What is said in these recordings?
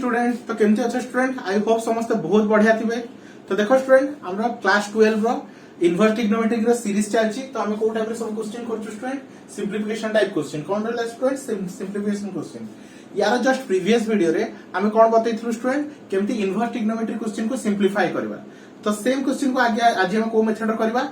Student तो केमती अच्छे स्टूडेंट आई होप समस्त बहुत बढ़िया थिबे। तो देखो स्टूडेंट हमरा क्लास 12 रो इनवर्स ट्रिग्नोमेट्रिक रो सीरीज चलची। तो हम को टाइप रे सब क्वेश्चन करछु स्टूडेंट सिंपलीफिकेशन टाइप क्वेश्चन कोन रहला स्टूडेंट सिंपलीफिकेशन क्वेश्चन। यार जस्ट प्रीवियस वीडियो रे हम कोन बतैथलु स्टूडेंट केमती इनवर्स ट्रिग्नोमेट्रिक क्वेश्चन को सिंपलीफाई करबा। तो सेम क्वेश्चन को आगे आज हम को मेथड करबा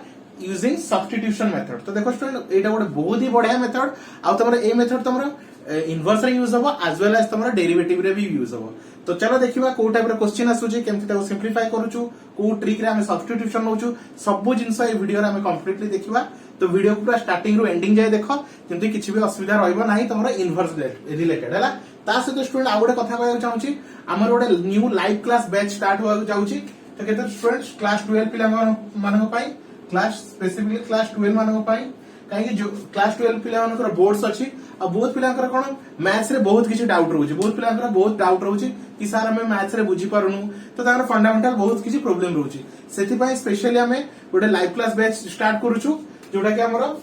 यूजिंग सब्स्टिट्यूशन मेथड। तो देखो स्टूडेंट एटा गोटे बहुत ही बढ़िया मेथड आ तमरा ए मेथड तमरा इनवर्स रे यूज होबो एज वेल एज तमरा डेरिवेटिव रे भी यूज होबो। तो चलो देखिबा को टाइप रे क्वेश्चन आसुची केमती ताको सिंपलीफाई करूछु को ट्रिक रे हम सब्स्टिट्यूशन नउछु सब जिंस ए वीडियो रे हम कंप्लीटली देखिबा। तो वीडियो को पूरा स्टार्टिंग रो एंडिंग जाय देखो किंतु किछि भी असुविधा रहइबो नाही तमरा इनवर्स रिलेटेड हैला। ता से तो स्टूडेंट आ गोटे कथा कहय चाहूची हमर गोटे new live class batch start होआ जाउची। तो केते स्टूडेंट्स क्लास 12 पिला मानन पई क्लास स्पेसिफिकली क्लास 12 मानन पई काहे जो क्लास 12 पिला मानकर बोर्ड्स अछि आ बहुत पिलांकर कोन मैथ्स रे बहुत किछि डाउट रहउची बहुत पिलांकर बहुत डाउट रहउची कि सर हमें मैथ्स रे बुझी पारुनु। तो तार फंडामेंटल बहुत किछि प्रॉब्लम रहउची सेति पई स्पेशली हमें गोटे लाइव क्लास बैच स्टार्ट करूछु जोटा कि हमरो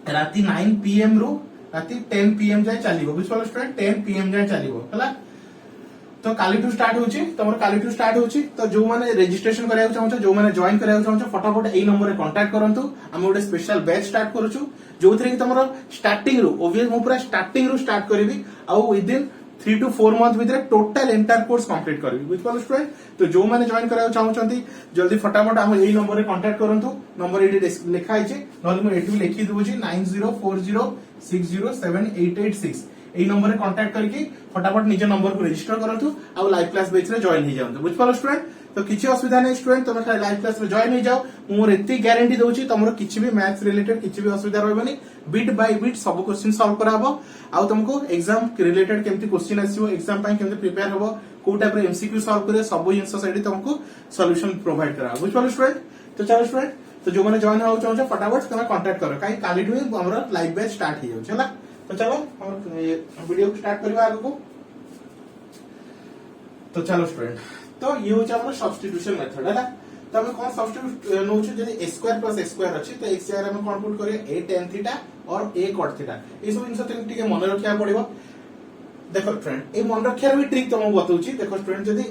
राती 9 पीएम रो राती 10 पीएम जाय चलिबो बुझपालो स्टूडेंट 10 पीएम जाय चलिबो हला। तो कालीठू स्टार्ट होची तमर कालीठू स्टार्ट होची। तो जो माने रजिस्ट्रेशन करिया चाहौ जो माने जॉइन करिया चाहौ फटाफट एई नंबर रे कांटेक्ट करंतु हम गोटे स्पेशल बैच स्टार्ट करूछु जोथरे कि तमर स्टार्टिंग रो ओबवियस मु पूरा स्टार्टिंग रो स्टार्ट करबी आ विद इन 3 to 4 मंथ भितरे टोटल एंटायर कोर्स कंप्लीट करबी बुझपालो स्टूडेंट। तो जो माने जॉइन करिया चाहौ जल्दी फटाफट हम एई नंबर रे कांटेक्ट करंतु नंबर एडी लिखा आइचे नले मु एठी लिखि दउची 9040607886 এই নম্বরে কন্টাক্ট করিকি फटाफट निज नंबर को रजिस्टर करंतु आ लाइव क्लास बैच रे जॉइन हो जाओ बुझपालो स्टूडेंट। तो किछि असुविधा नै स्टूडेंट तुम खाली लाइव क्लास रे जॉइन हो जाओ मोर एती गारंटी दउची तमरो किछि भी मैथ्स रिलेटेड किछि भी असुविधा रहबनी बिट बाय बिट सब क्वेश्चन सॉल्व कराबो आ तुमको एग्जाम रिलेटेड केमती क्वेश्चन आसीबो एग्जाम पय केमती प्रिपेयर होबो को टाइप रे एमसीक्यू सॉल्व करे सब जिंस सेडी तुमको सॉल्यूशन प्रोवाइड करा बुझपालो स्टूडेंट। तो चलो स्टूडेंट तो जो माने जॉइन हो चाहो फटाफट तुम कांटेक्ट करो काई काली ठु हमरो लाइव बैच स्टार्ट हो जाउ छला। तो चलो हम वीडियो को स्टार्ट करबा आगो को। तो चलो स्टूडेंट तो ये हो हमर सब्स्टिट्यूशन मेथड है। तो हम कोन सब्स्टिट्यूट नोछु जदी a square plus x square अछि तो x जगह हम कोन पुट करिए a tan थीटा और a cot थीटा ए सब इनसे टिके मन रखिया पड़िबो। देखो स्टूडेंट ए मन रखिया भी ट्रिक तुमको बताउची। देखो स्टूडेंट जदी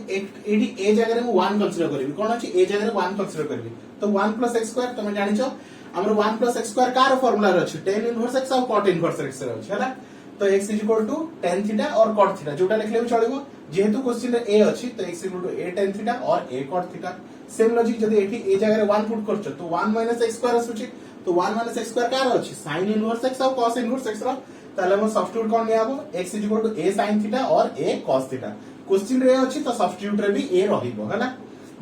एडी a जगह रे 1 कंसीडर करबी कोन अछि a जगह रे 1 कंसीडर करबी तो 1 प्लस x स्क्वायर तुम जानिछो हमर 1 plus x square car formula रे अछि tan इनवर्स x और cot इनवर्स x रे अछि हैला। तो x tan थीटा और cot थीटा जोटा लिखले भी चलिबो जेहेतु क्वेश्चन रे a अछि तो x a tan थीटा और a cot theta. Same logic जदी एठी a जगह रे 1 पुट करछ तो 1 x स्क्वायर आसुची तो 1 x स्क्वायर कार अछि sin इनवर्स x और cos इनवर्स x रो ताले हम सब्स्टिट्यूट कोन नियाबो x a sin थीटा और a cos थीटा क्वेश्चन रे अछि तो सब्स्टिट्यूट रे भी a रहिबो हैला।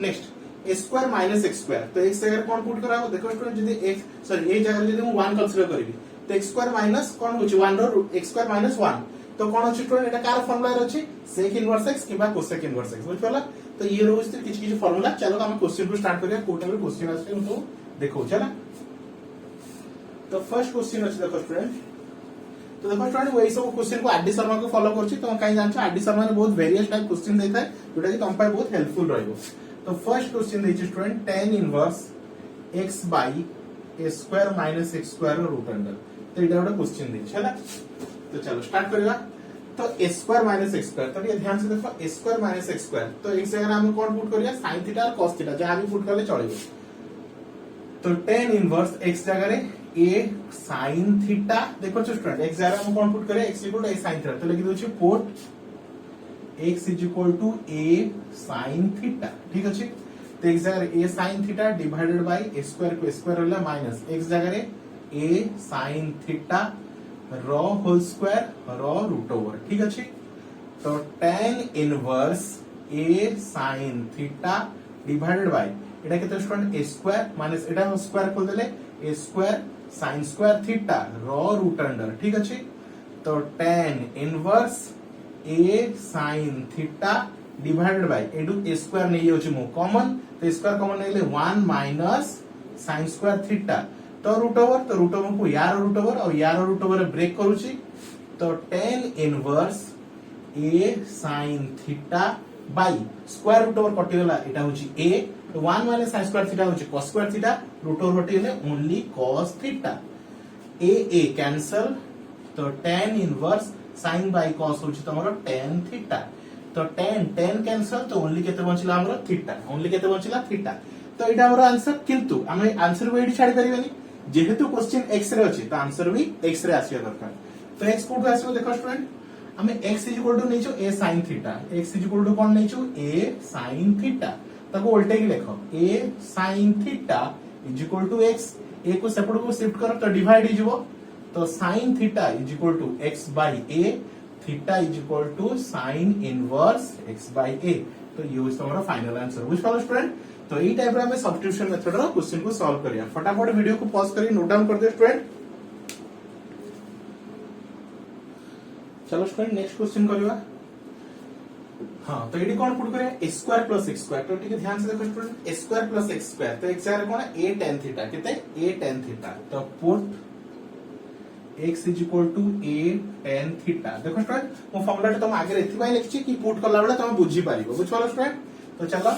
Next a square minus x square तो x जगह कोन पुट कराबो देखो स्टूडेंट जदी x सॉरी a जगह जदी हम 1 कंसीडर करबी तो x स्क्वायर माइनस कोन होची 1 रो x स्क्वायर माइनस 1 तो कोन अछि स्टूडेंट एटा कार फार्मूला रे अछि sec inverse x किबा cosec inverse x बुझ पला। तो ये रोज किछ किछ फार्मूला चलो हम क्वेश्चन को स्टार्ट करिया कोटा में क्वेश्चन आछे तो देखो चला। तो फर्स्ट क्वेश्चन अछि देखो स्टूडेंट तो देखो स्टूडेंट वही सब क्वेश्चन को आरडी शर्मा को फॉलो करछि तो काई जानछ आरडी शर्मा ने बहुत वेरियस टाइप क्वेश्चन देता है जोटा कि तुम पाए बहुत हेल्पफुल रहइबो। तो फर्स्ट क्वेश्चन दैछि student tan inverse x by a square minus x square root under तो एटा गोटे क्वेश्चन दैछि हैला। तो चलो स्टार्ट करिया। तो a square minus x square तो ये ध्यान से देखो a square minus x square तो x जगह हम कोन पुट करिया sin थीटा और cos थीटा जहां भी पुट करले चलिबो। तो tan इनवर्स x जगह रे a sin थीटा देखो स्टूडेंट x जगह हम कोन पुट करिया x a sin थीटा तो लिखि दोछि put x a sin theta ठीक अछि। तो x जगह a sin theta divided by a square को स्क्वायर होला माइनस x जगह रे a sin थीटा रॉ होल स्क्वायर रॉ रूट ओवर ठीक अछि। तो tan inverse a sin theta divided by एटा केते स्टूडेंट a स्क्वायर माइनस एटा हम स्क्वायर खोल देले a square sin square theta रॉ रूट अंडर ठीक अछि। तो tan inverse a sin theta divided by एडु a स्क्वायर नै होछि मो कॉमन तो स्क्वायर कॉमन नेले 1 माइनस sin स्क्वायर थीटा तो रूट ओवर को यार रूट ओवर और यार रूट ओवर ब्रेक करूची तो tan inverse a sin theta by square root over कटि गला एटा होची a तो 1 माइनस sin स्क्वायर थीटा होची cos square theta root over कटि गले only cos theta a cancel तो tan inverse sin bye cos होची तमरो tan थीटा। तो 10 कैंसल तो ओनली केते बंचिला हमरो थीटा ओनली केते बंचिला थीटा तो एटा हमरो आंसर किंतु हमें आंसर को एडी छाडी परिबेनी जेहेतु क्वेश्चन एक्स रे अछि तो आंसर भी एक्स रे आसीया दरकार तो एक्स कोड आसीबो देखो स्टूडेंट हमें x इक्वल टू नेचो a sin theta x equal to कोन नेचो a sin थीटा ताको उल्टे की लिखो a sin theta is equal to x a को सेपरेट को शिफ्ट करो तो डिवाइड हो जाबो तो sin theta is equal to x by a theta is equal to sin inverse x by a तो ये हमारा फाइनल आंसर बुझ पालो स्टूडेंट तो ई टाइप रे हमें सब्स्टिट्यूशन मेथड रो क्वेश्चन को सॉल्व करिया फटाफट वीडियो को पॉज करी नोट डाउन कर दे स्टूडेंट चलो स्टूडेंट नेक्स्ट क्वेश्चन करवा हाँ तो ये कौन पुट करें a square plus x square तो ठीक है ध्यान से देखो student a square plus x square तो x आर कौन है a tan थीटा कितने a tan थीटा तो put x is equal to a tan theta देखो स्टूडेंट मो फॉर्मूला तुम आगे एथि बाय लिखछि कि पुट करला बेला तुम बुझी पारिबो बुझ पालो स्टूडेंट तो चलो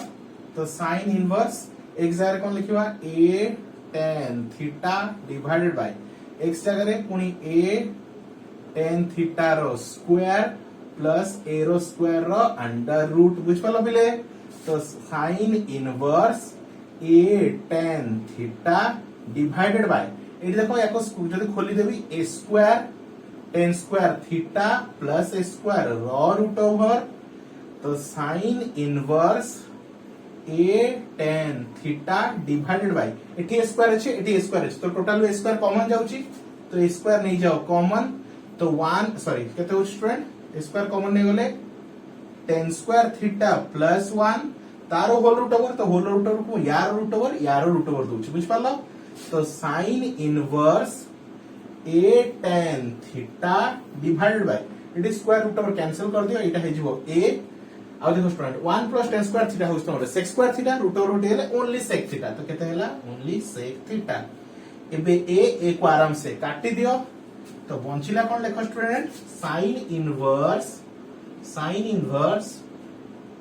तो sin इनवर्स x आर कौन लिखिबा a tan theta divided by x जगह रे पुनी a tan थीटा रो स्क्वायर प्लस a रो स्क्वायर रो अंडर रूट बुझ पालो बिले तो sin inverse a tan theta divided by एटी देखो याको जदी खोली देबी a square tan square theta plus a square रो रूट ओवर तो sin inverse a tan theta divided by एटी a स्क्वायर अछि एटी a स्क्वायर अछि तो टोटल a स्क्वायर कॉमन जाउची तो a स्क्वायर नहीं जाओ कॉमन तो 1 सॉरी केते हो स्टूडेंट स्क्वायर कॉमन नहीं गले tan स्क्वायर थीटा प्लस 1 तारो होल रूट ओवर तो होल रूट ओवर को यार रूट ओवर दोछ बुझ पालो तो sin inverse a tan theta divided by it is square root over cancel कर दियो एटा हे जिवो a आ देखो student 1 plus tan square theta होस तमरे sec square theta root over होटे हेले ओनली sec थीटा तो केते हैला ओनली sec थीटा एबे a को आराम से काटी दियो तो बंचिला कोन देखो student sin inverse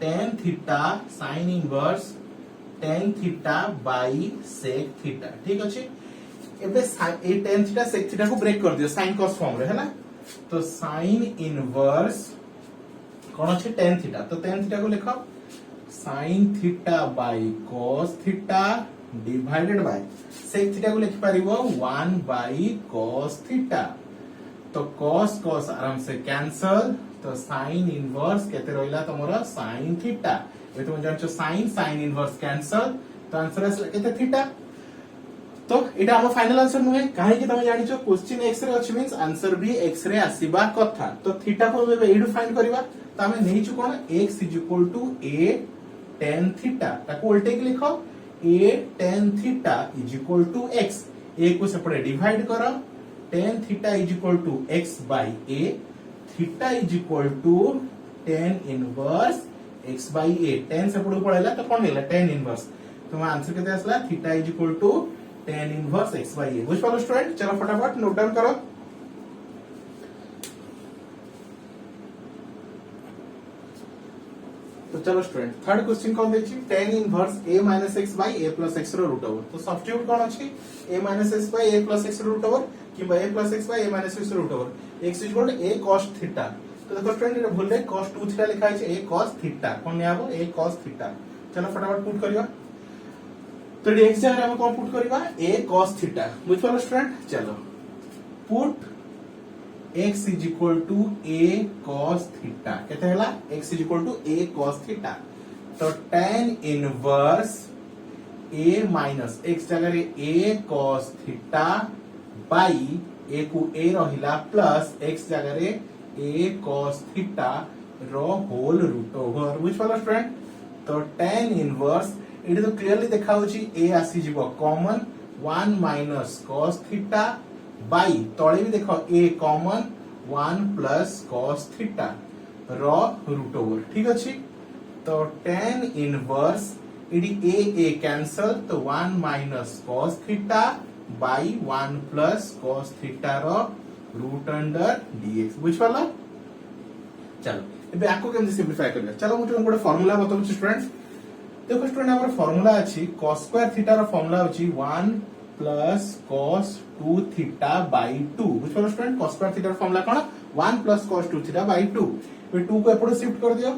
tan theta by sec theta ठीक अछि एबे ए tan थीटा sec थीटा को ब्रेक कर दियो sin cos फॉर्म रे हैला तो sin इनवर्स कोन अछि tan थीटा तो tan थीटा को लिखो sin theta by cos theta divided by sec theta को लिखि परिबो 1 बाय cos थीटा तो cos cos आराम से कैंसल तो sin इनवर्स केते रहला तमरा sin थीटा ए तुम जानछो sin इनवर्स कैंसल तो आंसर आसला केते थीटा तो एटा हम फाइनल आंसर नुहे काहे कि तुम जानिछो क्वेश्चन एक्स रे अछि मींस आंसर भी एक्स रे आसीबा कथा तो थीटा को एबे एडु फाइंड करबा तो हमें नेहिछु कोन x a tan थीटा ताको उल्टे के लिखो a tan theta x a को सेपरे डिवाइड करो tan theta x by a theta tan inverse x by a tan सेपरे पळेला तो कोन हेला tan इनवर्स तो आंसर केते आसला theta tan inverse x by a बुझ पालो स्टूडेंट चलो फटाफट नोट डाउन करो तो चलो स्टूडेंट थर्ड क्वेश्चन कौन देखि tan inverse a minus x by a plus x रो रूट ओवर तो सब्स्टिट्यूट कोन अछि a minus x by a plus x रो रूट ओवर कि a plus x by a minus x रो root over x equal to a cos theta तो देखो student ये भूल गए cos 2 थीटा लिखा है a cos थीटा कोन ने आबो a cos थीटा चलो फटाफट पुट करियो तो x जगह हम कोन पुट करबा a cos थीटा बुझ पालो स्टूडेंट चलो put x is equal to a cos theta कहते हैला x is equal to a cos theta तो tan inverse a minus x जगह रे a cos theta by a को a रहिला प्लस x जगह रे a cos थीटा रो होल रूट ओवर बुझ पालो स्टूडेंट तो tan इनवर्स इट तो क्लियरली देखा होची a आसी जीवो common 1 minus cos theta by तळे भी देखो a common 1 plus cos theta रो रूट ओवर ठीक अछि तो tan इनवर्स इडी a कैंसल तो 1 minus cos theta by 1 plus cos theta रो रूट अंडर dx बुझ पाला चलो एबे आको केम सिंपलीफाई करबा चलो मुझे गोटे फार्मूला बताउ स्टूडेंट्स देखो स्टूडेंट हमर फार्मूला अछि cos स्क्वायर थीटा रो फार्मूला अछि 1 plus cos 2 थीटा by 2 बुझ पालो स्टूडेंट cos स्क्वायर थीटा रो फार्मूला कोन 1 plus cos 2 थीटा by 2 पे 2 को एपडो शिफ्ट कर दियो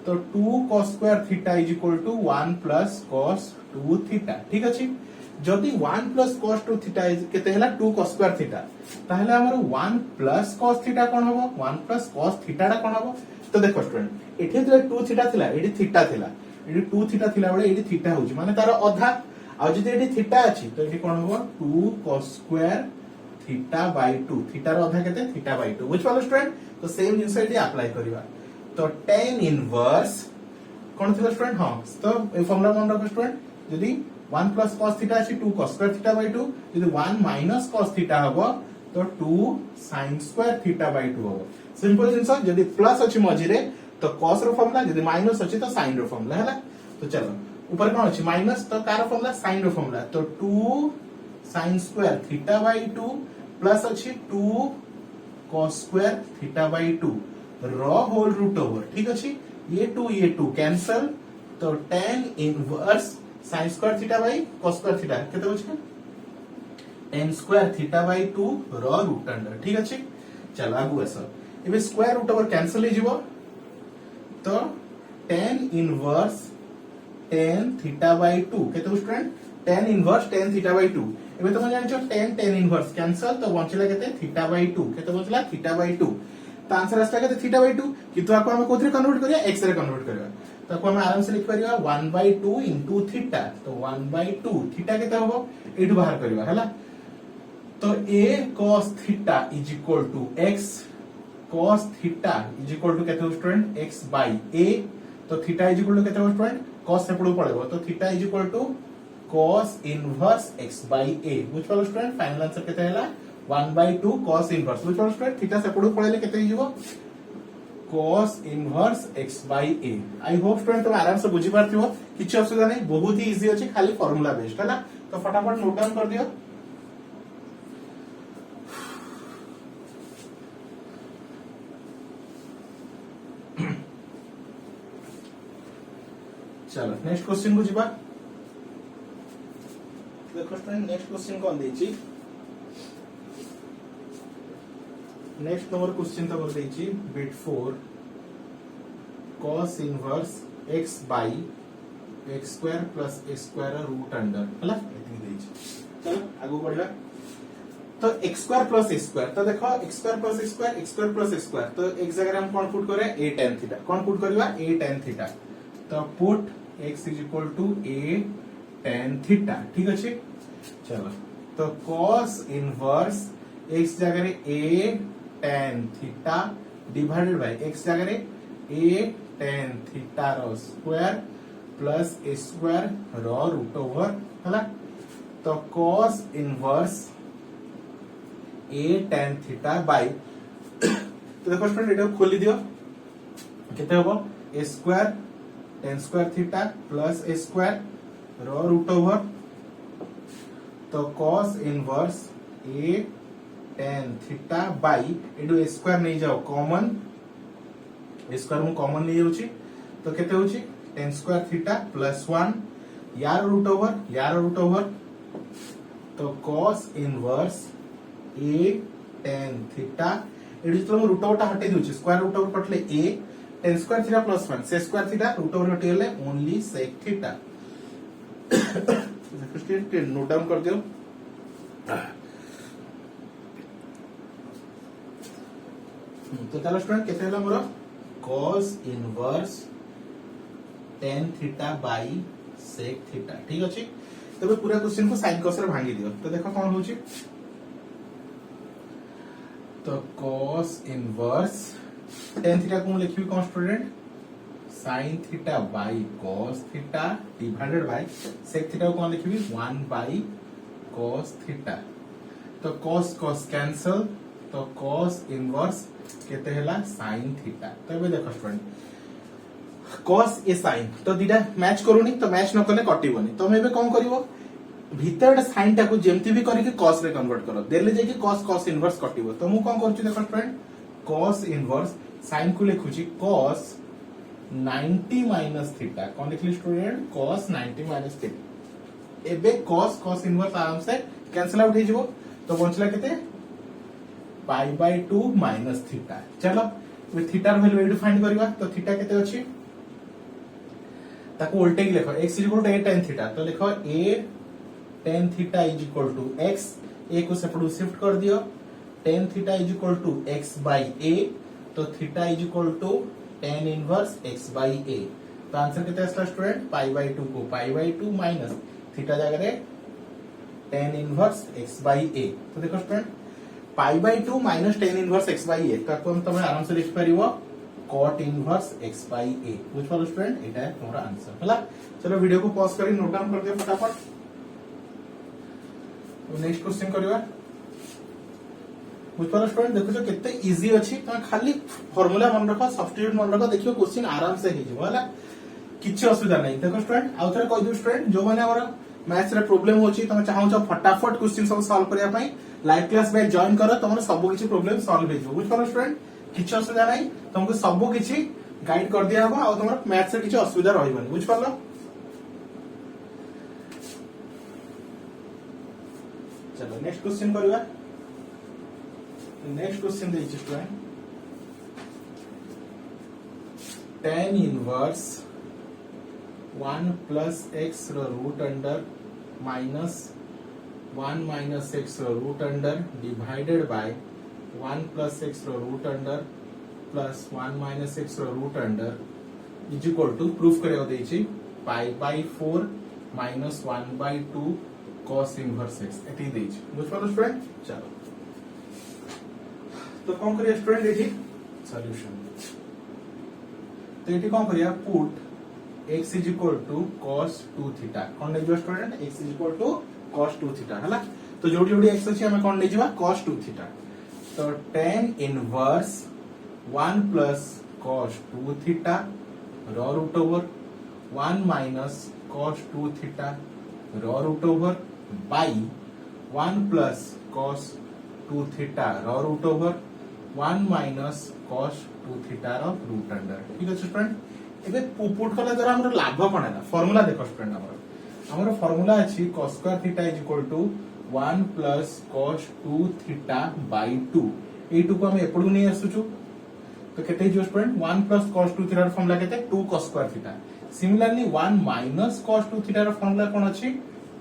तो 2 cos square theta is equal to 1 plus cos 2 theta ठीक अछि जदि 1 प्लस cos 2 थीटा इज केते हला 2 cos स्क्वायर थीटा ताहले हमर 1 प्लस cos थीटा कोन हबो 1 प्लस cos थीटा कोन हबो तो देखो स्टूडेंट एठी जो 2 थीटा थिला एठी थीटा थिला एठी 2 थीटा थिला बळे एठी थीटा होची माने तार आधा आ जदि एठी थीटा अछि तो एठी कोन हबो 2 cos square theta by 2 theta रो आधा केते थीटा बाय 2 बुझ पालो स्टूडेंट तो सेम जिंस एठी अप्लाई करबा तो tan इनवर्स कोन थिला स्टूडेंट हां तो ए फॉर्मूला मन रखो स्टूडेंट यदि 1 प्लस cos थीटा अछि 2 cos स्क्वायर थीटा बाय 2 यदि 1 माइनस cos थीटा हबो तो 2 sin स्क्वायर थीटा बाय 2 हबो सिंपल जिंस यदि प्लस अछि मझिरे तो cos रो फॉर्मूला यदि माइनस अछि तो sin रो फॉर्मूला हैला तो चलो ऊपर कोन अछि माइनस तो कार फॉर्मूला sin रो फॉर्मूला तो 2 sin square theta by 2 plus अछि 2 cos स्क्वायर थीटा बाय 2 रॉ होल रूट ओवर ठीक अछि ये 2 कैंसल तो tan inverse sin square theta by cos square theta केते होछि tan स्क्वायर थीटा बाय 2 रॉ रूट अंडर ठीक अछि चलो आगु आस एबे स्क्वायर रूट ओवर कैंसल हे जिवो तो tan inverse tan theta by 2 केते हो student tan inverse tan theta by 2 एबे तुम जानि छ tan इनवर्स कैंसल तो बचला केते थीटा बाय 2 केते बचला थीटा बाय 2 तो आंसर आस्ता केते थीटा बाय 2 किंतु आको हम कोथरे कन्वर्ट करिया x रे कन्वर्ट करिया तो आको हम आराम से लिख परिया 1/2 इनटू थीटा तो 1/2 थीटा केते होबो एठु बाहर करिया हला तो a cos theta is equal to x cos theta is equal to केते हो स्टूडेंट x बाय a तो थीटा इज इक्वल टू केते हो स्टूडेंट cos सेपडू पळेबो तो theta is equal to cos inverse x by a बुझ पालो स्टूडेंट फाइनल आंसर केते हला 1/2 cos इनवर्स बुझ पालो स्टूडेंट थीटा सेपडू पळेले केते हिजो cos inverse x by a I hope student तुम आराम से बुझी पारथिबो किछ असुविधा नै बहुत ही इजी अछि खाली फार्मूला बेस्ड हैला तो फटाफट नोट डाउन कर दियो चलो नेक्स्ट क्वेश्चन को जीवा देखो स्टूडेंट नेक्स्ट क्वेश्चन कौन देछि नेक्स्ट नंबर क्वेश्चन तो देछि बिट 4 cos inverse x by x square plus x square root under हला एतनी देछि चलो आगु बढ़िबा तो x square plus x square तो देखो x square plus x square x square plus x square तो एक जगह हम कौन पुट करे a tan थीटा कौन पुट करबा a tan थीटा तो put x is equal to a tan theta ठीक अछि चलो तो cos इनवर्स x जगह a tan theta divided by x जगह a tan थीटा रो स्क्वायर प्लस a स्क्वायर रो रूट ओवर हला तो cos inverse a tan theta by तो देखो स्टूडेंट एटा खोली दियो केते होबो a square tan square theta plus a square रो रूट ओवर तो cos inverse a tan theta by एडो a स्क्वायर नै जाओ कॉमन a स्क्वायर मु कॉमन नै जाउची तो केते होची tan स्क्वायर थीटा प्लस 1 यार रूट ओवर तो cos inverse a tan theta एडो तो रूट ओवर टा हटे दिउची स्क्वायर रूट ओवर कटले a tan square theta plus 1 से स्क्वायर थीटा रूट ओवर हटे गेले only sec theta student note down कर दियो तो चलो स्टूडेंट केते हला मोर cos inverse tan theta by sec theta ठीक अछि तबे पूरा क्वेश्चन को sin cos रे भांगी दियो तो देखो कोन होची तो cos इनवर्स tan थीटा को लिखबी कोन student sin theta by cos theta divided by sec theta को लिखबी 1 बाय cos थीटा तो cos cos कैंसल तो cos इनवर्स केते हला sin थीटा तबे देखो स्टूडेंट cos ए sin तो दिडा मैच करूनी तो मैच न करले कटिबोनी तो एबे कोन करिवो भीतर sin टा को जेमति भी करके cos रे कन्वर्ट करो देले जे कि cos cos इनवर्स कटिबो तो मु कोन करछु देखो स्टूडेंट cos इनवर्स sin को लिखुची cos 90 माइनस थीटा कोन लिखली स्टूडेंट cos 90 माइनस थीटा एबे cos cos इनवर्स आराम से कैंसिल आउट हे जिवो तो बचला केते पाई बाय 2 माइनस थीटा चलो वे थीटा रो वैल्यू फाइंड करबा तो थीटा केते अछि ताको उल्टे लिखो x is equal to a tan theta तो लिखो a tan theta is equal to x a को सेपटू शिफ्ट कर दियो tan theta is equal to x by a तो theta is equal to tan inverse x by a तो answer कितना आसला स्टूडेंट पाई बाय 2 को पाई बाय 2 माइनस थीटा जगह रे tan inverse x by a तो देखो student pi by 2 minus tan inverse x by a ताको हम तुम आराम से लिख परिवो cot inverse x by a बुझ पालो स्टूडेंट एटा है तुम्हारा आंसर हला चलो वीडियो को पॉज करी नोट डाउन कर दियो फटाफट नेक्स्ट क्वेश्चन करवा बुझ पालो स्टूडेंट देखो केते इजी अछि त खाली फार्मूला मन रखो सब्स्टिट्यूट मन रखो देखियो क्वेश्चन आराम से हे जबो हला किछि असुविधा नहीं देखो स्टूडेंट आउ थरे कहि दो स्टूडेंट जो माने हमर मैथ्स रे प्रॉब्लम होछि तमे चाहौ छ फटाफट क्वेश्चन सब सॉल्व करिया पई लाइव क्लास में जॉइन करो तमरो सब किछि प्रॉब्लम सॉल्व हे जबो बुझ पालो स्टूडेंट किछि असुविधा नहीं तुमको सब किछि गाइड कर दिया हबो आ तमरो मैथ्स रे किछि असुविधा रहइबनी बुझ पालो चलो नेक्स्ट क्वेश्चन करवा नेक्स्ट क्वेश्चन दे student tan inverse 1 plus x रो root under minus 1 minus x रो root under divided by 1 plus x रो root under plus 1 minus x रो root under is equal to proof करे देछि pi by 4 minus 1 by 2 cos inverse x एटी देछि बुझ पालो स्टूडेंट चलो तो कौन करिया स्टूडेंट एटी सॉल्यूशन तो एटी कौन करिया put x is equal to cos 2 theta कौन नै जो student x is equal to cos 2 theta हला तो जोडी जोडी x अछि हमें कौन नै जिवा cos 2 थीटा तो tan inverse 1 plus cos 2 theta रॉ root over 1 minus cos 2 theta रॉ root over by 1 plus cos 2 theta रॉ root over 1 minus cos 2 theta रो रूट अंडर ठीक है स्टूडेंट एबे पुट कला द्वारा हमर लाभ कोन है फार्मूला देखो स्टूडेंट हमर फार्मूला अछि cos square theta is equal to 1 plus cos 2 theta by 2 ए 2 को हम एपडू नै आसुछु तो केते जो स्टूडेंट 1 प्लस cos 2 थीटा रो फार्मूला केते 2 cos square theta similarly 1 minus cos 2 theta रो फार्मूला कोन अछि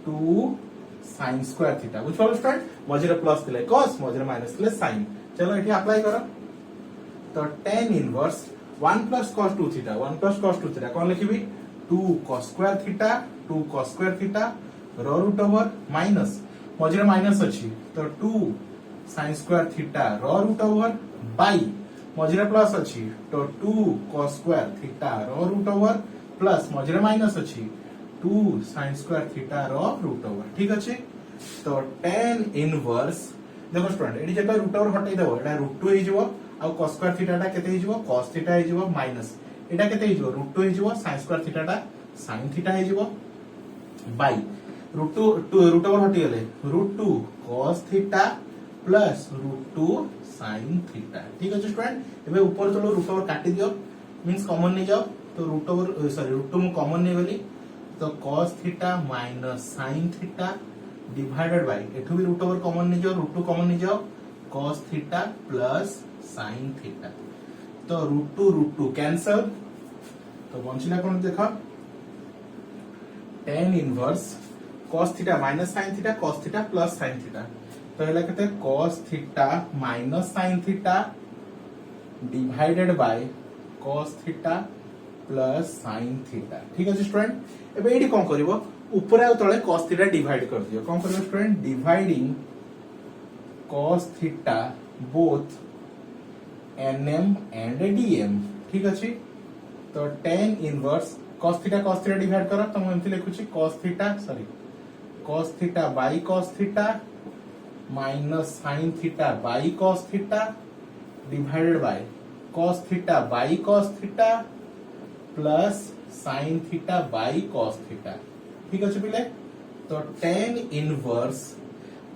2 sin स्क्वायर थीटा बुझ पालो स्टूडेंट मझे प्लस दिले cos मझे माइनस दिले sin चलो एठी अप्लाई करो तो tan inverse 1 plus cos 2 theta 1 plus cos 2 theta कौन लिखिबी 2 cos square theta 2 cos square theta रॉ रूट ओवर माइनस मझे माइनस अछि तो 2 sin स्क्वायर थीटा रॉ रूट ओवर बाय मझे प्लस अछि तो 2 cos स्क्वायर थीटा रॉ रूट ओवर प्लस मझे माइनस अछि 2 sin स्क्वायर थीटा रॉ रूट ओवर ठीक अछि तो tan इनवर्स देखो स्टूडेंट एडी जेटा रूट ओवर हटाई देबो एटा रूट 2 हे जिवो आ cos स्क्वायर थीटा टा केते हे जिवो cos थीटा हे जिवो माइनस एटा केते हे जिवो रूट 2 हे जिवो sin स्क्वायर थीटा टा sin थीटा हे जिवो बाय रूट 2 रूट ओवर हटी गेले root 2 cos theta plus root 2 sin theta ठीक अछि स्टूडेंट एबे ऊपर चलो रूट ओवर काटी दियो मींस कॉमन नै जाओ तो रूट ओवर सॉरी रूट 2 मु कॉमन नै गली तो cos theta minus sin theta divided by एठो भी रूट ओवर कॉमन नै जाओ रूट 2 कॉमन नै जाओ cos theta plus sin theta तो रूट 2 कैंसल तो बंचिला कोन देखो tan inverse cos theta minus sin theta cos theta plus sin theta तो हला केते cos theta minus sin theta divided by cos theta plus sin theta ठीक है student एबे AD कोन करबो ऊपर आ तळे cos थीटा डिवाइड कर दियो कोन करबो student dividing cos theta both nm and dm ठीक अछि तो tan inverse cos theta divide करो तो हम एमति लिखुची cos theta by cos theta minus sin theta by cos theta divided by cos theta by cos theta plus sin theta by cos theta ठीक अछि पिले तो tan inverse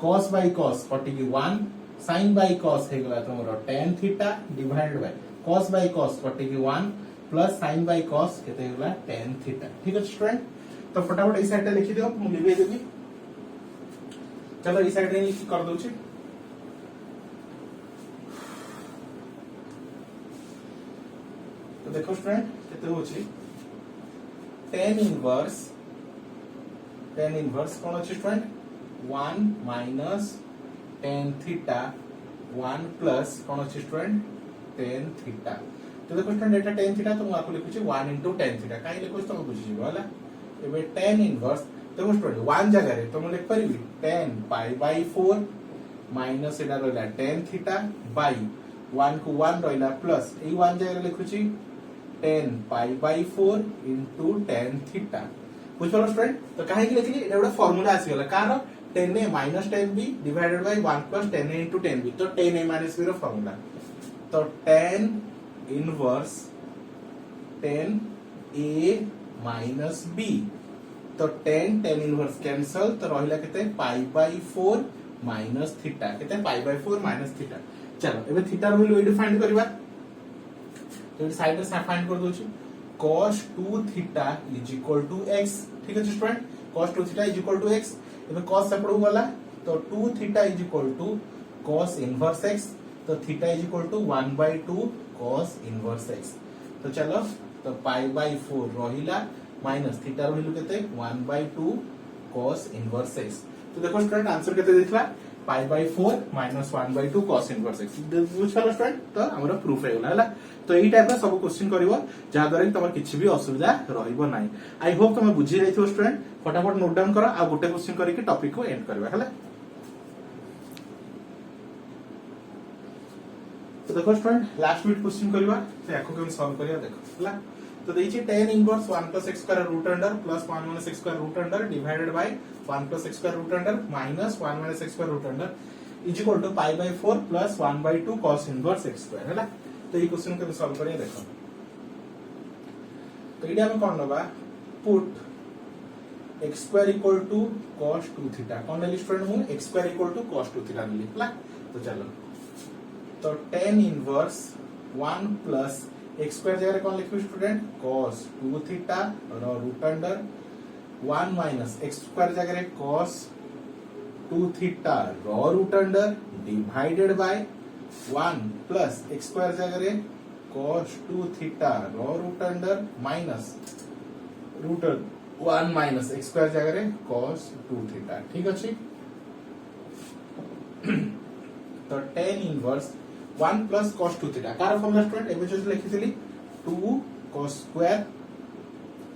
cos by cos कटि 1 sin बाय cos हे गला तमरो tan theta divided by cos by cos कटि 1 plus sin bye cos केते गला tan थीटा ठीक अछि स्टूडेंट तो फटाफट ई साइड लिखि दियो मु लिखि देबी चलो ई साइड रे लिखि कर दउ छी तो देखो स्टूडेंट केते होची tan इनवर्स कौन अच्छे student 1 minus tan theta 1 plus कौन अच्छे स्टूडेंट tan थीटा। तो देखो स्टूडेंट एटा tan थीटा तो आपको लिखु छी 1 into tan थीटा काई लिखु तो बुझी जीवो हला। एबे tan इनवर्स देखो स्टूडेंट 1 जगह रे तो मैं लिख परिबी tan पाई बाय 4 माइनस एटा रहला tan थीटा बाय 1 को 1 रहला प्लस ए 1 जगह रे लिखु छी tan pi by 4 into tan theta. बुझ पालो स्टूडेंट तो काहे कि लिखली एटा गोटा फार्मूला आसी गला car tan a minus tan b divided by 1 plus tan a into tan b तो tan a minus b रो फार्मूला तो tan inverse tan a minus b तो tan इनवर्स कैंसल तो रहिला केते पाई बाय 4 माइनस थीटा केते पाई by 4 minus theta. चलो एबे थीटा रो वैल्यू एडी फाइंड करबा तो एडी साइड रे फाइंड कर दोची cos 2 theta is equal to x ठीक है student cos 2 theta is equal to x एबे cos सेपड़ो वाला तो 2 theta is equal to cos inverse x तो theta is equal to 1/2 cos inverse x तो चलो तो पाई बाय 4 रहिला माइनस थीटा रो वैल्यू केते 1/2 cos इनवर्स x तो देखो स्टूडेंट आंसर केते देखला पाई by 4 minus 1/2 cos inverse x बुझ पालो स्टूडेंट तो हमरा प्रूफ हे गला तो एई टाइप रा सब क्वेश्चन करिवो जा द्वारा कि तमर किछि भी असुविधा रहइबो नाही। आई होप तुम बुझी जाइथिबो स्टूडेंट फटाफट नोट डाउन करो आ गोटे क्वेश्चन करी कि टॉपिक को एंड करबा हला। तो देखो स्टूडेंट लास्ट मिनट क्वेश्चन करबा तो याको केम सॉल्व करिया देखो हला। तो देछि tan inverse 1 plus x square root under plus 1 minus x square root under divided by 1 plus x square root under minus 1 minus x square root under is equal to pi by 4 plus 1/2 cos inverse x square है ना। तो ये question को solve करिए देखो तो इडा में कोन लबा put x square equal to cos 2 theta कोन ले स्टूडेंट हूं x square equal to cos 2 theta ले ला। तो चलो तो tan inverse 1 plus x square जगह कौन लिखियो स्टूडेंट cos 2 थीटा और root under 1 minus x square जगह cos 2 थीटा रॉ root under divided by 1 plus x square जगह cos 2 थीटा रॉ root under minus root 1 minus x square जगह cos 2 theta ठीक अछि। तो tan inverse 1 plus cos 2 theta कार फॉर्मूला स्टूडेंट एबे जो लिखितली 2 cos स्क्वायर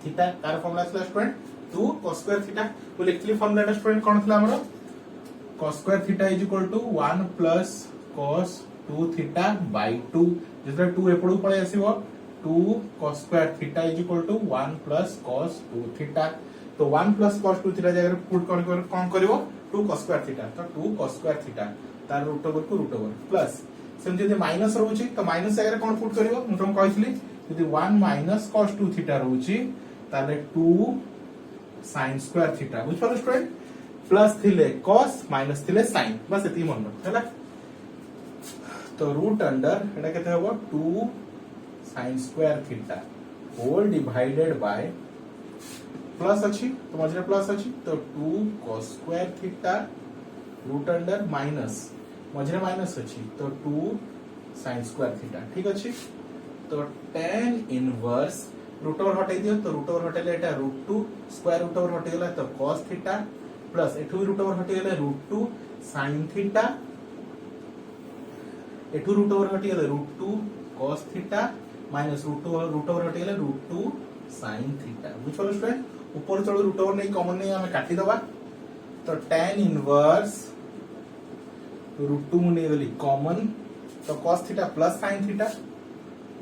थीटा कार formula slash student 2 cos square theta वो लिखितली फॉर्मूला स्टूडेंट कोन थला हमरो cos square theta is equal to 1 plus cos 2 theta by 2 जेतरा 2 एपडू पळे आसीबो 2 cos square theta is equal to 1 plus cos 2 theta तो 1 plus cos 2 थीटा जगह पुट कर कोन करबो 2 cos स्क्वायर थीटा तो 2 cos स्क्वायर थीटा तार रूट ओवर को रूट ओवर प्लस सेम जदि माइनस रहउची तो माइनस जगह कोन पुट करिवो मु तुम कहिसली जदि 1 माइनस cos 2 थीटा रहउची ताले 2 sin स्क्वायर थीटा बुझ पालो स्टूडेंट प्लस थिले cos माइनस थिले sin बस एती मन हला। तो रूट अंडर एटा केते होबो 2 sin square theta whole divided by plus अछि तो मझरे प्लस अछि तो 2 cos square theta root under minus मझरे माइनस अछि तो 2 sin स्क्वायर थीटा ठीक अछि। तो tan इनवर्स रूट ओवर हटाई दियो तो रूट ओवर हटेले एटा रूट 2 स्क्वायर रूट ओवर हटे गेला तो cos थीटा प्लस एठु भी रूट ओवर हटे गेला रूट 2 sin थीटा एठु रूट ओवर हटे गेला root 2 cos theta minus root over हटे गेला रूट 2 sin थीटा बुझ पालो स्टूडेंट ऊपर चलो रूट ओवर नहीं कॉमन नहीं हमें काटी दबा तो tan इनवर्स रूट 2 मुने गली कॉमन तो cos theta plus sin theta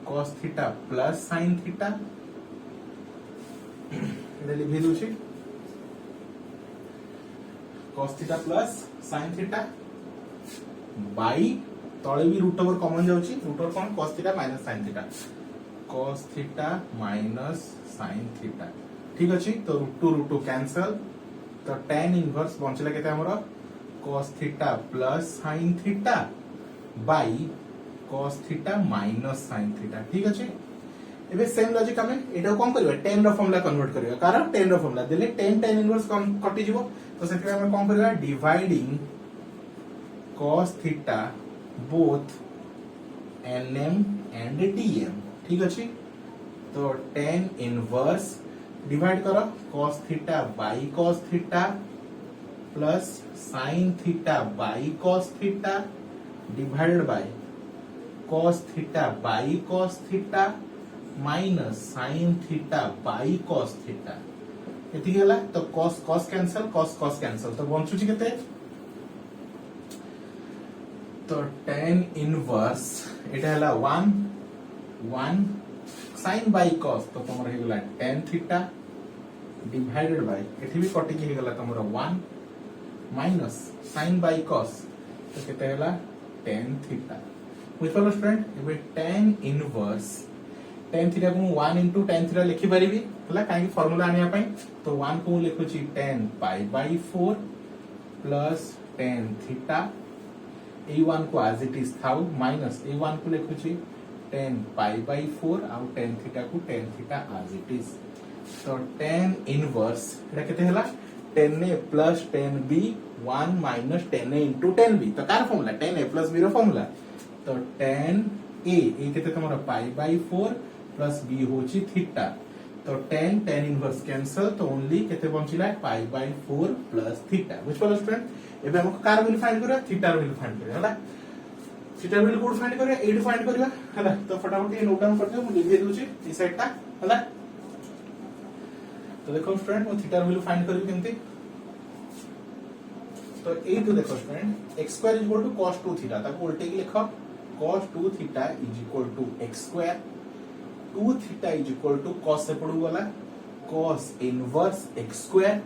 cos theta plus sin theta एटा लिखि दोछि cos theta plus sin theta by तळे भी रूट ओवर कॉमन जाउछि रूट ओवर कोन cos theta minus sin theta cos theta minus sin theta ठीक अछि। तो रूट 2 कैंसल तो tan इनवर्स बंचला केते हमरो cos theta plus sin theta by cos theta minus sin theta ठीक अछि। एबे सेम लॉजिक हमें एटा कोन करबा tan रो फॉर्मूला कन्वर्ट करबा कारण tan रो फॉर्मूला देले tan इनवर्स कटि जिवो तो सेति हमें कोन करबा dividing cos theta both nm and dm ठीक अछि। तो tan इनवर्स डिवाइड करो cos theta by cos theta plus sin theta by cos theta divide by cos theta by cos theta minus sin theta by cos theta एति गेला तो cos cos cancel cos cos cancel तो बंचुची केते तो tan inverse एटा हला 1 sin by cos तो तमर हे गेला tan थीटा डिवाइडेड बाय एठी भी कटि के हे गेला तमर 1 माइनस sin बाई cos तो केते हला tan थीटा बुझलो स्टूडेंट एबे tan इनवर्स tan थीटा को 1 into tan थीटा लिखि परिबी हला काई फार्मूला आनिया पई तो 1 को लिखुची tan pi by 4 plus tan theta a1 को as it is थाउ माइनस a1 को लिखुची tan पाई बाई 4 आउ tan थीटा को tan theta as it is तो tan इनवर्स एटा केते हला tan a plus tan b 1 minus tan a into tan b तो कार formula tan a plus b रो फार्मूला तो tan a ए केते तमरा पाई बाई 4 प्लस b होची थीटा तो tan इनवर्स कैंसल तो ओनली केते बंचिला पाई बाई 4 प्लस थीटा बुझ पालो स्टूडेंट एबे हमको कार वैल्यू फाइंड करिया थीटा वैल्यू फाइंड करिया हला थीटा वैल्यू कोड फाइंड करिया 8 फाइंड करिया हला तो फटाफट ये नोट डाउन कर दियो मु लिख देउची ई साइड ता हला तो देखो स्टूडेंट मु थीटा वैल्यू फाइंड करियो केमती तो ए तो देखो स्टूडेंट x² = cos 2 थीटा ताको उल्टे के लिखो cos 2 theta = x², 2 theta = cos से पड़ू वाला cos इनवर्स x²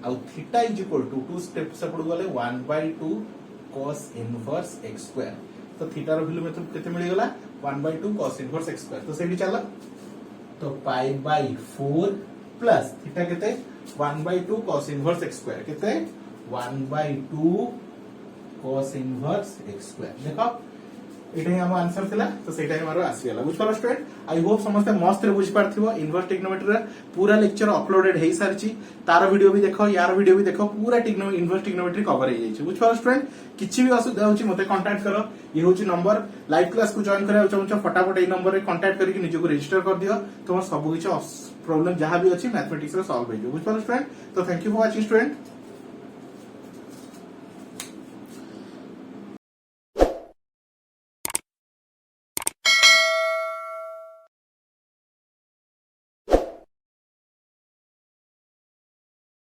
और थीटा = 2 स्टेप से पड़ू वाले 1/2 cos इनवर्स x² तो थीटा रो वैल्यू में तो केते मिल गेला 1/2 cos इनवर्स x² तो सेठी चला तो पाई बाई 4 प्लस थीटा केते 1/2 cos इनवर्स x² केते 1/2 cos इनवर्स x² देखो एटा हम आंसर थिला तो सेटा हमारो आसी गेला बुझ पालो स्टूडेंट आई होप समस्त मस्त रे बुझ पारथिबो इनवर्स ट्रिग्नोमेट्री रे पूरा लेक्चर अपलोडेड हेई सारची तार वीडियो भी देखो यार वीडियो भी देखो पूरा इनवर्स ट्रिग्नोमेट्री कवर हे जायछि बुझ पालो स्टूडेंट किछि भी असुविधा होछि मते कांटेक्ट करो ये होछि नंबर लाइव क्लास को जॉइन करे चाहू फटाफट ए नंबर रे कांटेक्ट करके निजे को रजिस्टर कर दियो तुम सब किछि प्रॉब्लम जहां भी अछि मैथमेटिक्स रे सॉल्व हो जाय बुझ पालो स्टूडेंट तो thank you for watching student.